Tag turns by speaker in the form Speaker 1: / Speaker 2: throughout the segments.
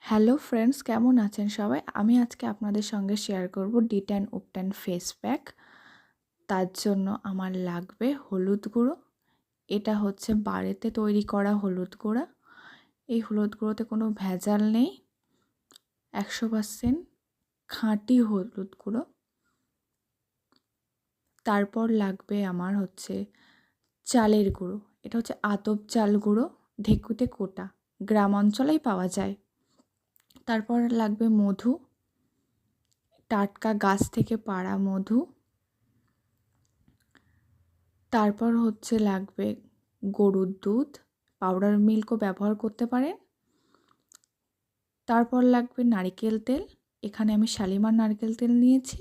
Speaker 1: Hello friends, কেমন আছেন সবাই? আমি আজকে আপনাদের সঙ্গে শেয়ার করব ডিট্যান উপট্যান ফেস প্যাক। তার জন্য আমার লাগবে হলুদ গুঁড়ো। এটা হচ্ছে বাড়িতে তৈরি করা হলুদ গুঁড়া। এই হলুদ গুঁড়োতে কোনো ভেজাল নেই, 100% খাঁটি হলুদ গুঁড়ো। তারপর লাগবে আমার হচ্ছে চালের গুঁড়ো। এটা হচ্ছে আতপ চাল গুঁড়ো, ঢেকুতে কোটা, গ্রাম অঞ্চলেই পাওয়া যায়। তারপর লাগবে মধু, টাটকা গাছ থেকে পাড়া মধু। তারপর হচ্ছে লাগবে গরুর দুধ, পাউডার মিল্কও ব্যবহার করতে পারেন। তারপর লাগবে নারকেল তেল, এখানে আমি শালিমার নারকেল তেল নিয়েছি।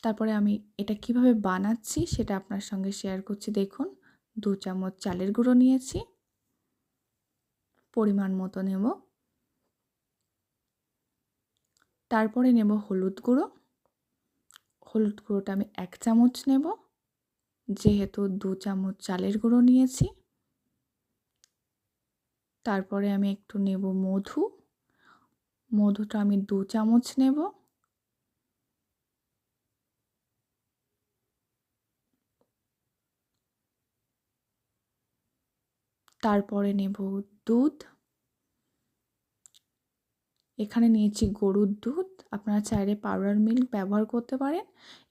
Speaker 1: তারপরে আমি এটা কিভাবে বানাচ্ছি সেটা আপনার সঙ্গে শেয়ার করছি। দেখুন, 2 চামচ চালের গুঁড়ো নিয়েছি, পরিমাণ মতো নেব। তারপরে নেব হলুদ গুঁড়ো। হলুদ গুঁড়োটা আমি 1 চামচ নেব, যেহেতু 2 চামচ চালের গুঁড়ো নিয়েছি। তারপরে আমি একটু নেব মধু, মধুটা আমি 2 চামচ নেব। তারপরে নেব দুধ, এখানে নিয়েছি গরুর দুধ, আপনারা চাইলে পাউডার মিল্ক ব্যবহার করতে পারেন।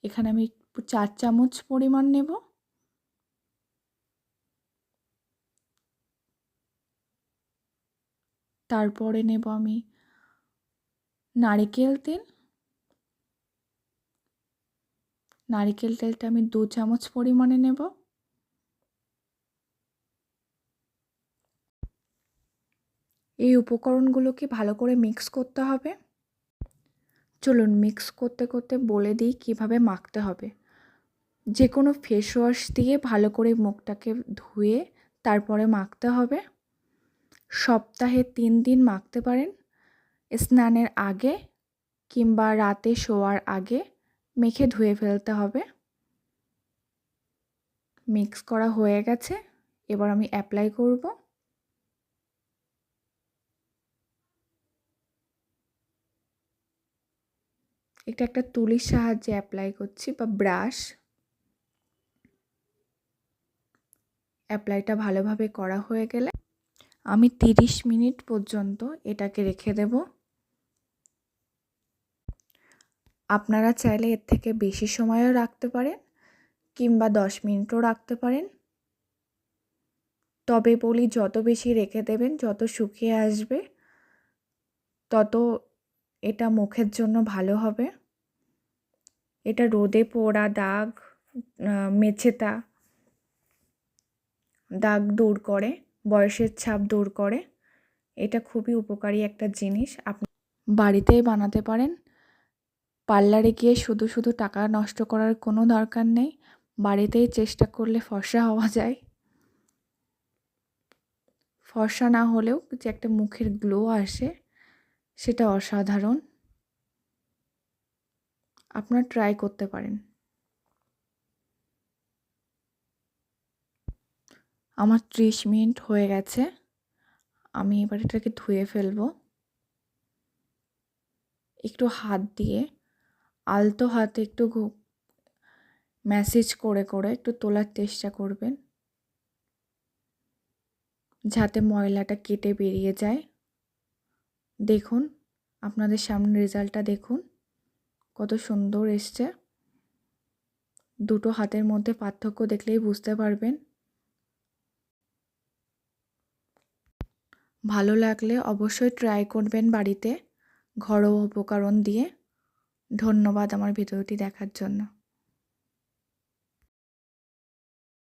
Speaker 1: এখানে আমি 4 চামচ পরিমাণ নেব। তারপরে নেব আমি নারকেল তেল, নারকেল তেলটা আমি 2 চামচ পরিমাণে নেব। এই উপকরণগুলোকে ভালো করে মিক্স করতে হবে। চলুন মিক্স করতে করতে বলে দিই কিভাবে মাখতে হবে। যে কোনো ফেস ওয়াশ দিয়ে ভালো করে মুখটাকে ধুয়ে তারপরে মাখতে হবে। সপ্তাহে 3 দিন মাখতে পারেন। স্নানের আগে কিংবা রাতে শোয়ার আগে মেখে ধুয়ে ফেলতে হবে। মিক্স করা হয়ে গেছে, এবার আমি অ্যাপ্লাই করব। এটা একটা তুলির সাহায্যে অ্যাপ্লাই করছি বা ব্রাশ। অ্যাপ্লাইটা ভালোভাবে করা হয়ে গেলে আমি 30 মিনিট পর্যন্ত এটাকে রেখে দেব। আপনারা চাইলে এর থেকে বেশি সময়ও রাখতে পারেন কিংবা 10 মিনিটও রাখতে পারেন। তবে বলি, যত বেশি রেখে দেবেন, যত শুকিয়ে আসবে, তত এটা মুখের জন্য ভালো হবে। এটা রোদে পোড়া দাগ, মেছেতা দাগ দূর করে, বয়সের ছাপ দূর করে। এটা খুবই উপকারী একটা জিনিস, আপনি বাড়িতেই বানাতে পারেন। পার্লারে গিয়ে শুধু শুধু টাকা নষ্ট করার কোনো দরকার নেই। বাড়িতেই চেষ্টা করলে ফর্সা হওয়া যায়। ফর্সা না হলেও যে একটা মুখের গ্লো আসে, সেটা অসাধারণ। আপনারা ট্রাই করতে পারেন। আমার 30 মিনিট হয়ে গেছে, আমি এবার এটাকে ধুয়ে ফেলবো। একটু হাত দিয়ে আলতো হাতে একটু ম্যাসেজ করে করে একটু তোলার চেষ্টা করবেন, যাতে ময়লাটা কেটে বেরিয়ে যায়। দেখুন, আপনাদের সামনে রেজাল্টটা দেখুন কত সুন্দর এসছে। দুটো হাতের মধ্যে পার্থক্য দেখলেই বুঝতে পারবেন। ভালো লাগলে অবশ্যই ট্রাই করবেন বাড়িতে ঘরোয়া উপকরণ দিয়ে। ধন্যবাদ আমার ভিডিওটি দেখার জন্য।